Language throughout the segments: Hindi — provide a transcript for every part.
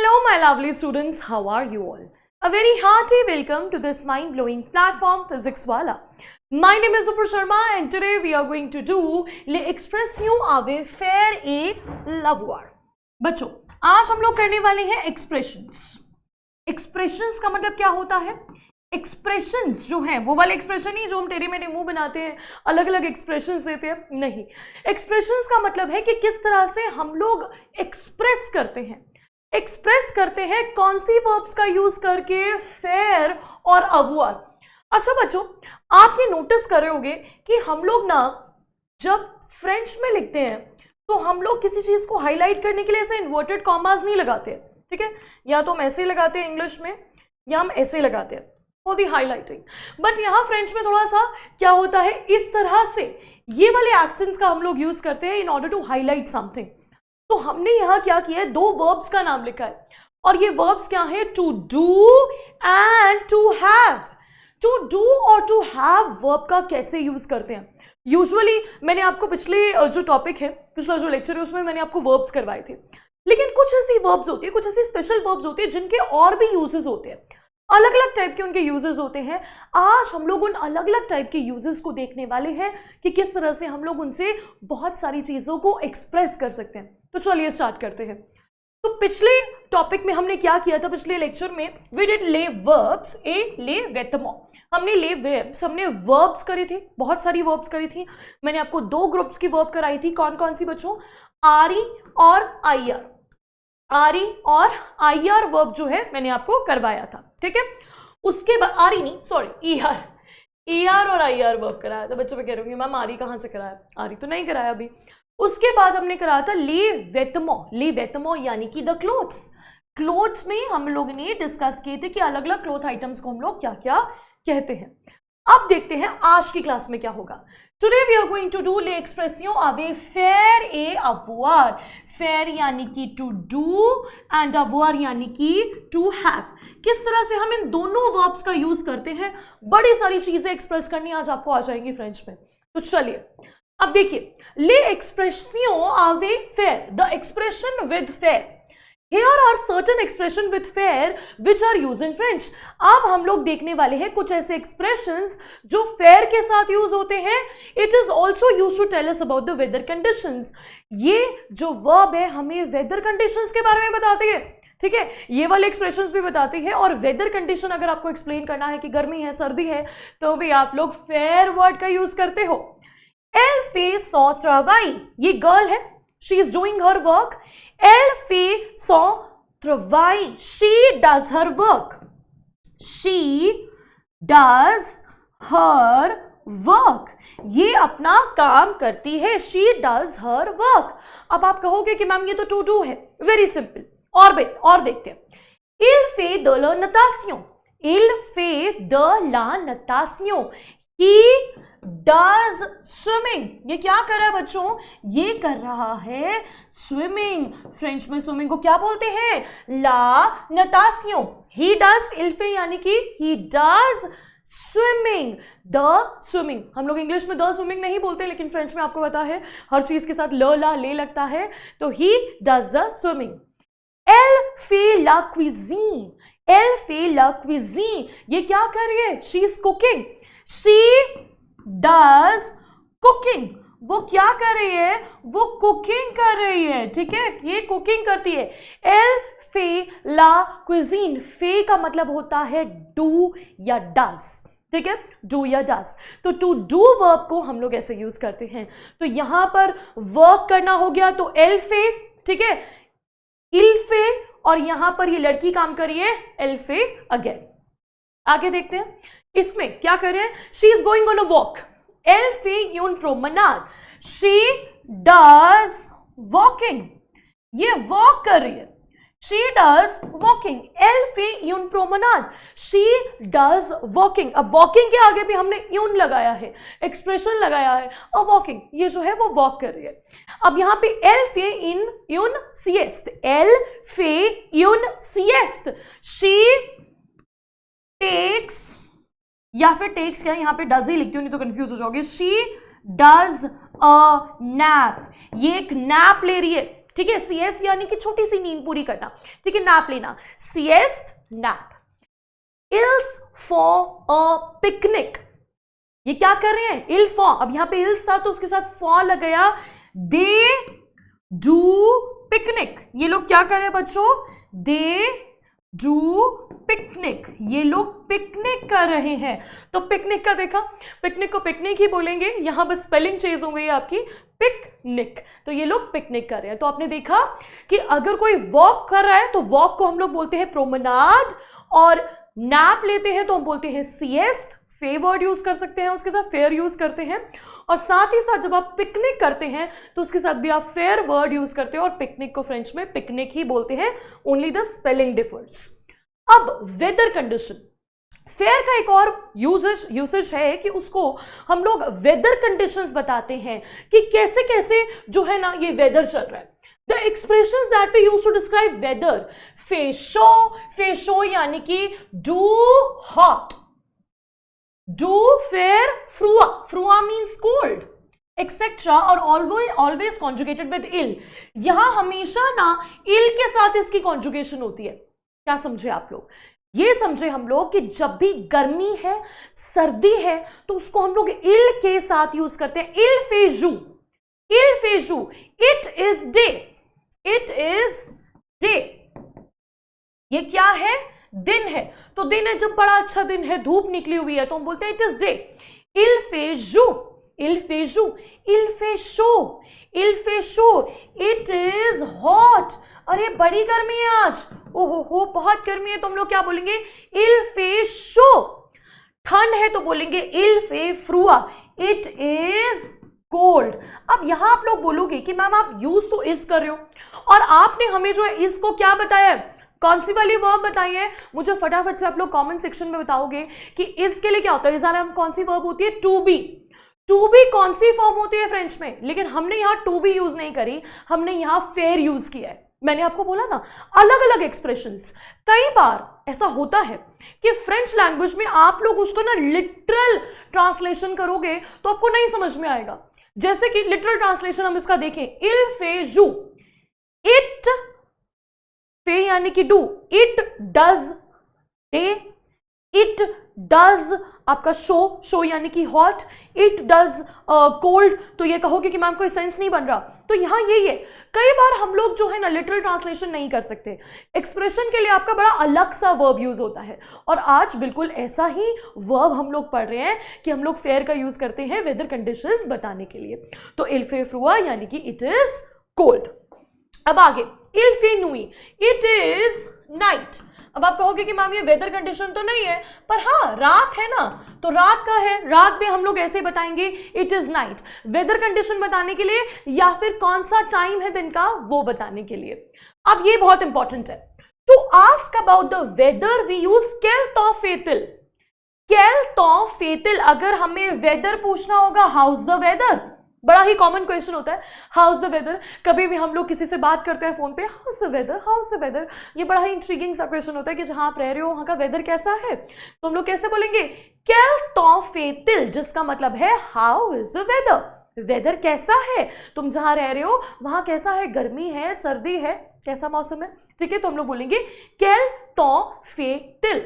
Hello my lovely students, how are you all? A very hearty welcome to this mind-blowing platform Physics Wala. My name is Upur Sharma and today we are going to do Les expressions avec faire et l'avoir. बच्चों, आज हम लोग करने वाले हैं expressions. Expressions का मतलब क्या होता है? एक्सप्रेशंस जो हैं वो वाले एक्सप्रेशन नहीं जो हम टेढ़े मेढ़े मुंह बनाते हैं, अलग अलग एक्सप्रेशंस देते हैं, नहीं. एक्सप्रेशंस का मतलब है कि किस तरह से हम लोग एक्सप्रेस करते हैं कौन सी वर्ब्स का यूज करके, फेयर और अवुआर. अच्छा बच्चों, आप ये नोटिस कर रहे होंगे कि हम लोग ना जब फ्रेंच में लिखते हैं तो हम लोग किसी चीज को हाईलाइट करने के लिए ऐसे इन्वर्टेड कॉमास नहीं लगाते हैं, ठीक है? या तो हम ऐसे ही लगाते हैं इंग्लिश में या हम ऐसे ही लगाते हैं फॉर दी हाईलाइटिंग. बट यहाँ फ्रेंच में थोड़ा सा क्या होता है, इस तरह से ये वाले एक्सेंट्स का हम लोग यूज करते हैं in order to highlight something. तो हमने यहाँ क्या किया है, दो वर्ब्स का नाम लिखा है और ये वर्ब्स क्या है, to do and to have. To do और टू हैव वर्ब का कैसे यूज करते हैं? यूजुअली मैंने आपको पिछले जो टॉपिक है, पिछला जो लेक्चर है उसमें मैंने आपको वर्ब्स करवाए थे, लेकिन कुछ ऐसी वर्ब्स होती है, कुछ ऐसी स्पेशल वर्ब्स होती है जिनके और भी यूजेस होते हैं, अलग अलग टाइप के उनके यूजेस होते हैं. आज हम लोग उन अलग अलग टाइप के यूजेस को देखने वाले हैं कि किस तरह से हम लोग उनसे बहुत सारी चीज़ों को एक्सप्रेस कर सकते हैं. तो चलिए स्टार्ट करते हैं. तो पिछले टॉपिक में हमने क्या किया था, पिछले लेक्चर में वी डिड ले वर्ब्स ए ले वेतमो. हमने ले वर्ब्स, हमने वर्ब्स करी थी, बहुत सारी वर्ब्स करी थी. मैंने आपको दो ग्रुप्स की वर्ब कराई थी. कौन कौन सी बच्चों? आरी और आईआर. आरी और आईआर वर्ब जो है मैंने आपको करवाया था, ठीक है? उसके बाद आरी नहीं, सॉरी ईआर, ईआर और आईआर वर्ब कराया था. बच्चों पे कह रहे होंगे मैम आरी कहाँ से कराया? आरी तो नहीं कराया अभी. उसके बाद हमने कराया था ले वेतमो. ले वेतमो यानी कि द क्लोथ्स. क्लोथ्स में हम लोग ने डिस्कस किए थे कि अलग अलग क्लोथ आइटम्स को हम लोग क्या क्या कहते हैं. अब देखते हैं आज की क्लास में क्या होगा. Today we are going to do ले एक्सप्रेसियों avec faire et avoir. faire यानी कि टू डू एंड avoir यानी कि टू हैव. किस तरह से हम इन दोनों वर्ब्स का यूज करते हैं, बड़ी सारी चीजें एक्सप्रेस करनी आज आपको आ जाएंगी फ्रेंच में. तो चलिए अब देखिए, ले एक्सप्रेसियों avec faire, the expression with fair. Here are certain expression with fair which are used in French. अब हम लोग देखने वाले हैं कुछ ऐसे expressions जो fair के साथ यूज होते हैं. It is also used to tell us about the weather conditions. ये जो verb है हमें weather conditions के बारे में बताती है, ठीक है? ये वाले expressions भी बताती है. और weather condition अगर आपको explain करना है कि गर्मी है, सर्दी है, तो भी आप लोग fair word का यूज करते हो. Elle fait son travail. ये girl है, she is doing her work. Elle fait son travail. She does her work. She does her work. ये अपना काम करती है. She does her work. अब आप कहोगे कि मैम ये तो टू डू है. Very simple. और देखते हैं. Il fait de la natation. Il fait de la natation. He does swimming. ये क्या कर रहा है बच्चों? ये कर रहा है स्विमिंग. फ्रेंच में स्विमिंग को क्या बोलते हैं? ला नतासियों. ही डज, il fait यानी कि he does swimming. The swimming. हम लोग इंग्लिश में द स्विमिंग नहीं बोलते, लेकिन फ्रेंच में आपको पता है हर चीज के साथ ल ला ले लगता है. तो he does the swimming. Elle fait la cuisine. Elle fait la cuisine. ये क्या कर रही है? She is cooking. She does cooking. वो क्या कर रही है? वो कुकिंग कर रही है, ठीक है? ये कुकिंग करती है. Elle fait la cuisine. फे का मतलब होता है डू या डज, ठीक है? डू या डज. तो टू डू वर्ब को हम लोग ऐसे यूज करते हैं. तो यहां पर वर्क करना हो गया तो elle fait, ठीक है? il fait. और यहां पर ये लड़की काम कर रही है, elle fait again. आगे देखते हैं इसमें क्या कर रहे हैं. She is going on a walk. Elle fait une promenade. She does walking. ये वॉक कर रही है. She does walking. Elle fait une promenade. She does walking. अब walking के आगे भी हमने une लगाया है, एक्सप्रेशन लगाया है. और walking ये जो है वो वॉक कर रही है. अब यहाँ पे elle fait une sieste. Elle fait une sieste. She takes, या फिर टेक्स क्या है, यहाँ पे डज ही लिखती हूँ नहीं तो कंफ्यूज हो जाओगे. She does a nap. ये एक नैप ले रही है, ठीक है, CS यानी कि छोटी सी नींद पूरी करना, ठीक है, नैप लेना, CS nap. Ills for a picnic, ये क्या कर रहे हैं, इल फॉर, अब यहां पे इल्स था तो उसके साथ फॉर लग गया, दे डू पिकनिक, ये लोग क्या कर रहे हैं बच्चों, दे डू पिकनिक, ये लोग पिकनिक कर रहे हैं। तो पिकनिक का देखा, पिकनिक को पिकनिक ही बोलेंगे, यहां बस स्पेलिंग चेंज हो गई आपकी, पिकनिक, तो ये लोग पिकनिक कर रहे हैं। तो आपने देखा कि अगर कोई वॉक कर रहा है तो वॉक को हम लोग बोलते हैं प्रोमेनाड, और नैप लेते हैं तो हम बोलते हैं सिएस्ट, फे वर्ड यूज कर सकते हैं, उसके साथ फेयर यूज करते हैं, और साथ ही साथ जब आप पिकनिक करते हैं तो उसके साथ भी आप फेयर वर्ड यूज करते हैं, और पिकनिक को फ्रेंच में पिकनिक ही बोलते हैं, ओनली द स्पेलिंग डिफर्स। अब वेदर कंडीशन, फेयर का एक और यूसेज है कि उसको हम लोग वेदर कंडीशंस बताते हैं कि कैसे कैसे जो है ना ये वेदर चल रहा है। The expressions that we use to describe weather, Fresho यानी कि do hot, do fair, frua means cold, etc. और always conjugated with ill, यहां हमेशा ना ill के साथ इसकी conjugation होती है। क्या समझे आप लोग, ये समझे हम लोग कि जब भी गर्मी है, सर्दी है, तो उसको हम लोग ill के साथ यूज करते हैं, ill फेजू, it is day, it is day, ये क्या है, दिन है, तो दिन है, जब बड़ा अच्छा दिन है, धूप निकली हुई है, तो हम बोलते हैं इट इज डे। इल फेशो, इट इज हॉट, अरे बड़ी गर्मी है आज, ओहो हो बहुत गर्मी है, तो हम लोग क्या बोलेंगे, इल फेशो। ठंड है तो बोलेंगे इल फे फ्रुआ, इट इज कोल्ड। अब यहां आप लोग बोलोगे कि मैम आप यूज तो इज कर रहे हो, और आपने हमें जो है इसको क्या बताया है, कौन सी वाली वर्ब बताई है, मुझे फटाफट से आप लोग कमेंट सेक्शन में बताओगे कि इसके लिए क्या होता है, इस में कौन सी वर्ब होती है, टू बी। टू बी कौन सी फॉर्म होती है फ्रेंच में, लेकिन हमने यहां टू बी यूज नहीं करी, हमने यहां फेयर यूज किया है। मैंने आपको बोला ना, अलग अलग एक्सप्रेशंस, कई बार ऐसा होता है कि फ्रेंच लैंग्वेज में आप लोग उसको ना लिटरल ट्रांसलेशन करोगे तो आपको नहीं समझ में आएगा। जैसे कि लिटरल ट्रांसलेशन हम इसका देखें, इल फेजू, इट फे यानी कि do, it does day, it does आपका शो यानी कि हॉट, इट डज कोल्ड, तो ये कहोगे कि मैम कोई सेंस नहीं बन रहा, तो यहां यही है, कई बार हम लोग जो है ना लिटरल ट्रांसलेशन नहीं कर सकते, एक्सप्रेशन के लिए आपका बड़ा अलग सा वर्ब यूज होता है, और आज बिल्कुल ऐसा ही वर्ब हम लोग पढ़ रहे हैं कि हम लोग फेयर का यूज करते हैं वेदर कंडीशंस बताने के लिए। तो इल फे फ्रुआ यानी कि इट इज कोल्ड। अब आगे, इल फे नुई, इट इज नाइट। अब आप कहोगे कि मैम ये वेदर कंडीशन तो नहीं है, पर हाँ रात है ना, तो रात का है, रात में हम लोग ऐसे बताएंगे it is night, weather condition बताने के लिए, या फिर कौन सा टाइम है दिन का वो बताने के लिए। अब ये बहुत इंपॉर्टेंट है, to ask about the weather we use केल तो फेतिल। केल तो फेतिल, अगर हमें वेदर पूछना होगा, हाउस द वेदर, बड़ा ही कॉमन क्वेश्चन होता है, हाउस द वेदर। कभी भी हम लोग किसी से बात करते हैं फोन पे, how's the weather, how's the weather, ये बड़ा ही इंट्रीगिंग सा क्वेश्चन होता है कि जहां आप रह रहे हो वहां का वेदर कैसा है, तो हम लोग कैसे बोलेंगे, केल तो फेतिल, जिसका मतलब है how is the weather, weather कैसा है, तुम जहां रह रहे हो वहां कैसा है, गर्मी है, सर्दी है, कैसा मौसम है, ठीक है, तो हम लोग बोलेंगे केल तो फेतिल।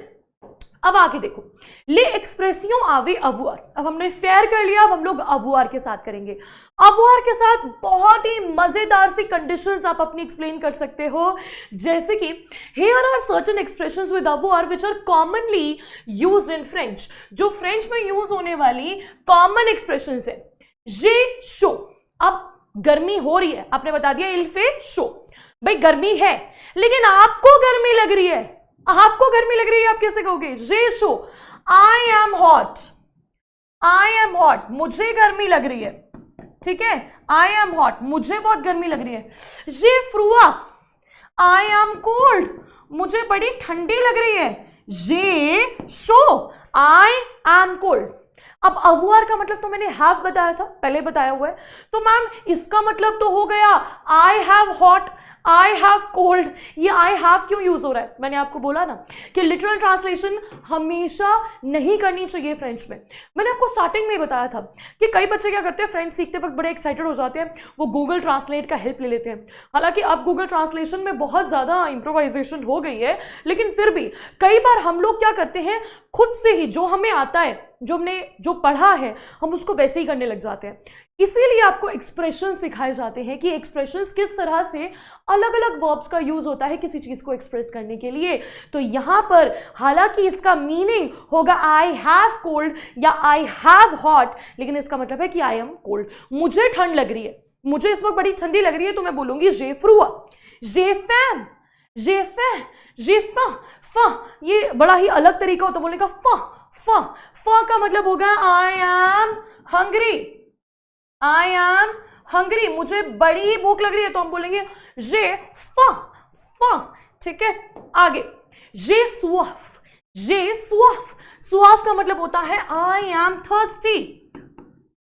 अब आगे देखो, ले एक्सप्रेसियों आवे अवुआर। अब हमने फेयर कर लिया, अब हम लोग अवुआर के साथ करेंगे। अवुआर के साथ बहुत ही मजेदार सी कंडीशंस आप अपनी एक्सप्लेन कर सकते हो, जैसे कि here are certain expressions with अवुआर which are commonly used in French. जो फ्रेंच में यूज होने वाली कॉमन एक्सप्रेशंस है, जे शो। अब गर्मी हो रही है, आपने बता दिया इल फे शो, भाई गर्मी है, लेकिन आपको गर्मी लग रही है, आपको गर्मी लग रही है, आप कैसे कहोगे, जे शो, I am hot, I am hot, मुझे गर्मी लग रही है, ठीक है, आई एम हॉट, मुझे बहुत गर्मी लग रही है। जे फ्रुआ, आई एम कोल्ड, मुझे बड़ी ठंडी लग रही है। जे शो, आई एम कोल्ड। अब अवुआर का मतलब तो मैंने हैव बताया था, पहले बताया हुआ है। तो मैम इसका मतलब तो हो गया I have hot, I have cold. ये आई हैव क्यों यूज हो रहा है? मैंने आपको बोला ना कि लिटरल ट्रांसलेशन हमेशा नहीं करनी चाहिए फ्रेंच में। मैंने आपको स्टार्टिंग में ही बताया था कि कई बच्चे क्या करते हैं, फ्रेंच सीखते वक्त बड़े एक्साइटेड हो जाते हैं, वो गूगल ट्रांसलेट का हेल्प ले लेते हैं। हालांकि अब गूगल ट्रांसलेशन में बहुत ज़्यादा इम्प्रोवाइजेशन हो गई है, लेकिन फिर भी कई बार हम लोग क्या करते हैं, खुद से ही जो हमें आता है, जो पढ़ा है, हम उसको वैसे ही करने लग जाते हैं। इसीलिए आपको एक्सप्रेशन सिखाए जाते हैं कि एक्सप्रेशंस किस तरह से अलग अलग वर्ब्स का यूज होता है किसी चीज को एक्सप्रेस करने के लिए। तो यहां पर हालांकि इसका मीनिंग होगा आई हैव कोल्ड या आई हैव हॉट, लेकिन इसका मतलब है कि आई एम कोल्ड, मुझे ठंड लग रही है, मुझे इस वक्त बड़ी ठंडी लग रही है, तो मैं बोलूंगी जे फ्रुआ, जे फैम, जे फै, जे फा, फा। ये बड़ा ही अलग तरीका होता है बोलने का। फा, फा, फा का मतलब होगा I am hungry, I am hungry, मुझे बड़ी भूख लग रही है, तो हम बोलेंगे जे फा, फा। ठीक है, आगे जे सुआफ, जे सुआफ, सुआफ का मतलब होता है I am thirsty,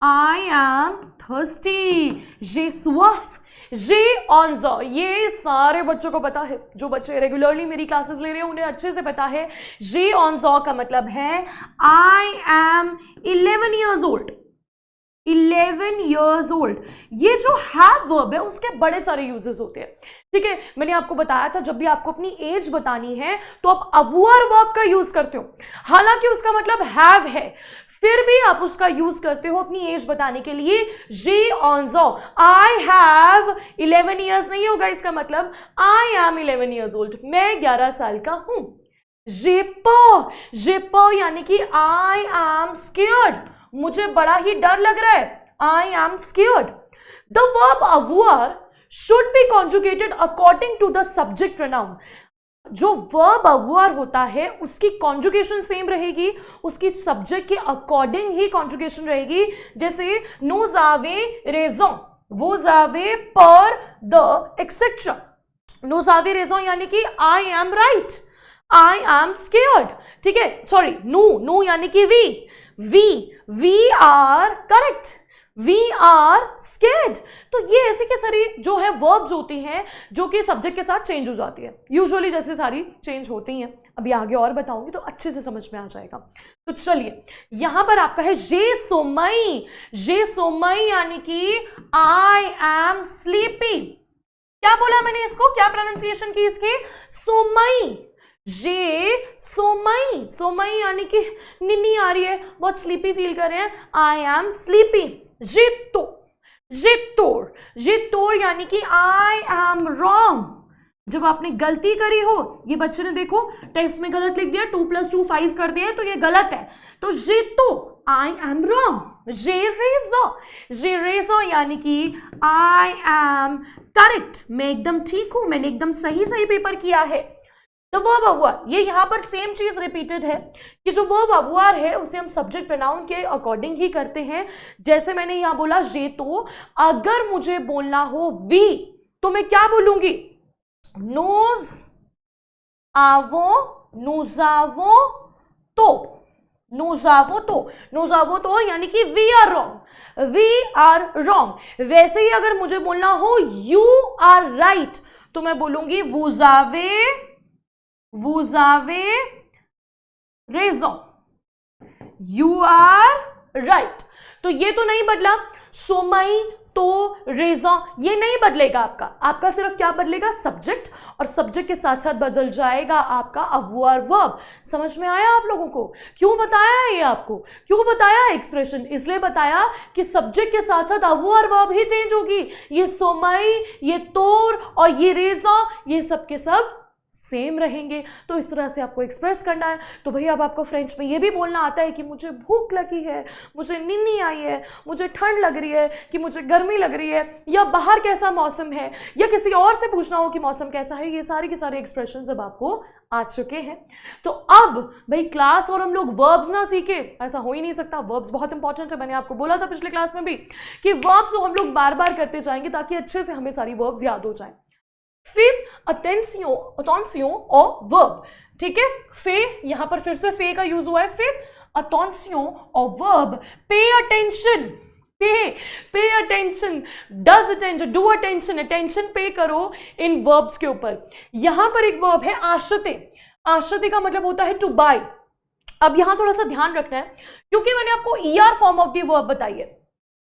I am thirsty, जे सुआफ, जे ऑनजा। ये सारे बच्चों को पता है, जो बच्चे रेगुलरली मेरी क्लासेस ले रहे हैं उन्हें अच्छे से पता है। जे ऑनजा का मतलब है I M 11 years old, 11 years old। ये जो हैव वर्ब है उसके बड़े सारे यूजेस होते हैं। ठीक है, मैंने आपको बताया था जब भी आपको अपनी एज बतानी है तो आप अवुआर वर्ब का यूज करते हो, हालांकि उसका मतलब हैव है, फिर भी आप उसका यूज करते हो अपनी एज बताने के लिए। जे ऑनजो, आई हैव 11 years नहीं होगा, इसका मतलब आई एम 11 years old, मैं 11 साल का हूं। जेपो, जेपो यानी कि आई एम स्केयर्ड, मुझे बड़ा ही डर लग रहा है, I am scared. The verb अवुआर should be conjugated according to the subject pronoun. जो वर्ब अवुआर होता है उसकी कॉन्जुगेशन सेम रहेगी, उसकी सब्जेक्ट के अकॉर्डिंग ही कॉन्जुगेशन रहेगी। जैसे नोज आवे रेजों, वो जावे पर द एक्सेट्रा। नोज आवे रेजों यानी कि I am right, I am scared. ठीक है, सॉरी, नो यानी कि we are correct, we are scared. तो ये ऐसी के सारी जो है वर्ब्स होती हैं जो कि सब्जेक्ट के साथ चेंज हो जाती है, यूजुअली जैसे सारी चेंज होती हैं। अभी आगे और बताऊंगी तो अच्छे से समझ में आ जाएगा। तो चलिए, यहां पर आपका है जे सोमई, जे सोमई यानी कि आई एम स्लीपी। क्या बोला मैंने इसको, क्या प्रोनाउंसिएशन की इसकी, सोमई, जे सोमई, सोमई यानी कि निन्नी आ रही है, बहुत स्लीपी फील कर रहे हैं, आई एम स्लीपी। जितो, जितोर, जितोर यानी कि आई एम रॉन्ग, जब आपने गलती करी हो। ये बच्चे ने देखो टेस्ट में गलत लिख दिया, 2 + 2 5 कर दिया, तो ये गलत है। तो जितो, आई एम रॉन्ग। जेरेजो, जेरेजो यानी कि आई एम करेक्ट, मैं एकदम ठीक हूं, मैंने एकदम सही पेपर किया है। द वर्ब अवुआर, ये यहां पर सेम चीज रिपीटेड है कि जो वर्ब अवुआर है उसे हम सब्जेक्ट प्रोनाउन के अकॉर्डिंग ही करते हैं। जैसे मैंने यहां बोला जे, तो अगर मुझे बोलना हो वी तो मैं क्या बोलूंगी, नोज आवो, नोजावो तो, नोजावो तो, नोजावो तो यानी कि we are wrong, we are wrong. वैसे ही अगर मुझे बोलना हो यू आर राइट तो मैं बोलूंगी वुजावे, वुजावे रेजो, यू आर राइट। तो ये तो नहीं बदला, सोमई तो रेजा, ये नहीं बदलेगा आपका, आपका सिर्फ क्या बदलेगा, सब्जेक्ट, और सब्जेक्ट के साथ साथ बदल जाएगा आपका अवुआर वर्ब। समझ में आया आप लोगों को? क्यों बताया है ये आपको, क्यों बताया एक्सप्रेशन, इसलिए बताया कि सब्जेक्ट के साथ साथ अवुआर वर्ब ही चेंज होगी। ये सोमई, ये तोर और ये रेजा, ये सब के सब सेम रहेंगे। तो इस तरह से आपको एक्सप्रेस करना है। तो भैया अब आपको फ्रेंच में ये भी बोलना आता है कि मुझे भूख लगी है, मुझे नींद आई है, मुझे ठंड लग रही है, कि मुझे गर्मी लग रही है, या बाहर कैसा मौसम है, या किसी और से पूछना हो कि मौसम कैसा है। ये सारे के सारे एक्सप्रेशंस अब आपको आ चुके हैं। तो अब भाई क्लास और हम लोग वर्ब्स ना सीखे, ऐसा हो ही नहीं सकता। वर्ब्स बहुत इंपॉर्टेंट है, मैंने आपको बोला था पिछले क्लास में भी कि वर्ब्स को हम लोग बार बार करते जाएंगे ताकि अच्छे से हमें सारी वर्ब्स याद हो जाए। फिर अटेंसियों और वर्ब, ठीक है, फे, यहां पर फिर से फे का यूज हुआ है। फिर attention of verb pay attention, pay attention, does attention, do attention, attention पे करो इन वर्ब्स के ऊपर। यहां पर एक वर्ब है आशते, आशते का मतलब होता है टू बाय। अब यहां थोड़ा सा ध्यान रखना है क्योंकि मैंने आपको ER form of the verb बताई है।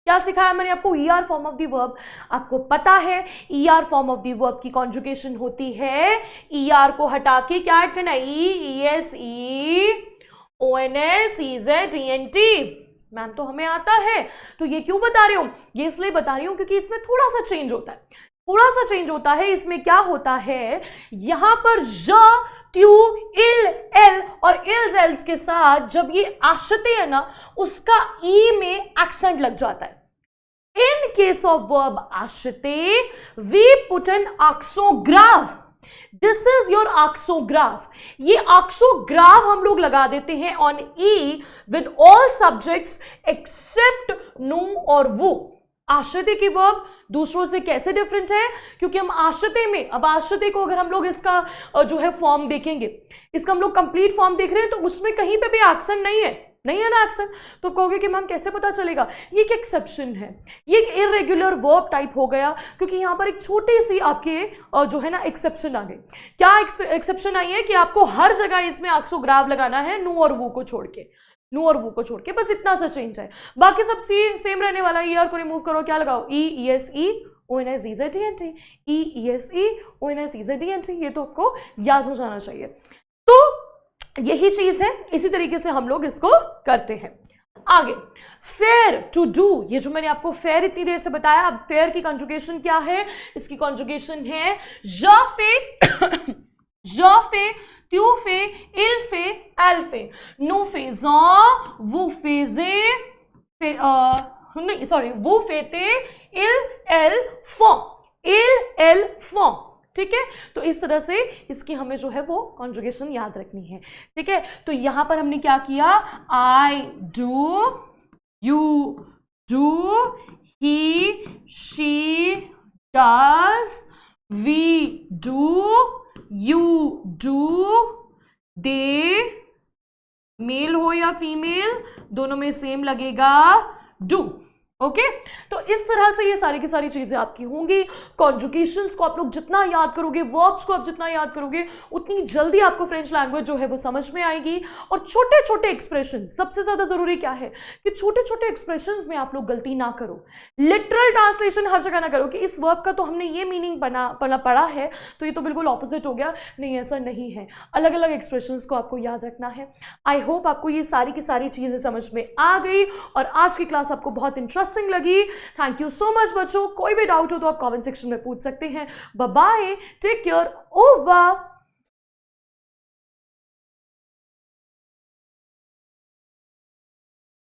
क्या सिखाया मैंने आपको? ER form of the verb. आपको पता है ER form of the verb की कॉन्जुगेशन होती है ईआर को हटा के क्या ऐड करना है? E S E O N S E Z E N T. Ma'am तो हमें आता है, तो ये क्यों बता रही हूं? ये इसलिए बता रही हूं क्योंकि इसमें थोड़ा सा चेंज होता है, थोड़ा सा चेंज होता है। इसमें क्या होता है, यहां पर ज, ट्यू, इल, एल और इल्स एल्स के साथ जब ये आशते है ना, उसका ई में एक्सेंट लग जाता है। In case of verb ashte, we put an axograph. This is your axograph. ये axograph हम लोग लगा देते हैं on E with all subjects except nu और वो। आशते की वर्ब दूसरों से कैसे डिफरेंट है? क्योंकि हम आशते में, अब आशते को अगर हम लोग इसका जो है फॉर्म देखेंगे, इसका हम लोग कंप्लीट फॉर्म देख रहे हैं, तो उसमें कहीं पे भी एक्सेंट नहीं है, नहीं है ना एक्सेंट। तो कहोगे कि मैम कैसे पता चलेगा? ये एक एक्सेप्शन है, ये एक इरेगुलर वर्ब टाइप हो गया क्योंकि यहाँ पर एक छोटी सी आपके जो है ना एक्सेप्शन आ गई। क्या एक्सेप्शन आई है कि आपको हर जगह इसमें एक्सोग्राफ लगाना है नु और वो को छोड़ के, नु और वो को छोड़ के, बस इतना सा चेंज है। बाकी सब सेम रहने वाला। ईआर को रिमूव करो, क्या लगाओ? E S E O N S E Z E N T, E S E O N S E Z E N T. ये तो आपको याद हो जाना चाहिए। तो यही चीज है, इसी तरीके से हम लोग इसको करते हैं। आगे फेयर, टू डू, ये जो मैंने आपको फेयर इतनी देर से बताया, अब फेयर की कंजुगेशन क्या है? इसकी कंजुगेशन है ज फे, ज फे, त्यू फे, इल फे, एल फे, नु फे ज़, वु फे जे, नहीं सॉरी, वु फे ते, इल एल फॉ, इल एल फॉ। ठीक है, तो इस तरह से इसकी हमें जो है वो कॉन्जुगेशन याद रखनी है। ठीक है, तो यहां पर हमने क्या किया? I do, you do, he she does, we do, you do, they, male हो या फीमेल दोनों में सेम लगेगा, डू। ओके, तो इस तरह से ये सारी की सारी चीजें आपकी होंगी। कॉन्जुगेशंस को आप लोग जितना याद करोगे, वर्ब्स को आप जितना याद करोगे, उतनी जल्दी आपको फ्रेंच लैंग्वेज जो है वो समझ में आएगी। और छोटे छोटे एक्सप्रेशन, सबसे ज्यादा जरूरी क्या है कि छोटे छोटे एक्सप्रेशंस में आप लोग गलती ना करो। लिटरल ट्रांसलेशन हर जगह ना करो कि इस वर्ब का तो हमने ये मीनिंग पढ़ा है तो ये तो बिल्कुल ऑपोजिट हो गया। नहीं, ऐसा नहीं है, अलग अलग एक्सप्रेशंस को आपको याद रखना है। आई होप आपको ये सारी की सारी चीजें समझ में आ गई और आज की क्लास आपको बहुत इंटरेस्टिंग लगी। थैंक यू सो मच बच्चों। कोई भी डाउट हो तो आप कमेंट सेक्शन में पूछ सकते हैं। Bye bye, take care, over.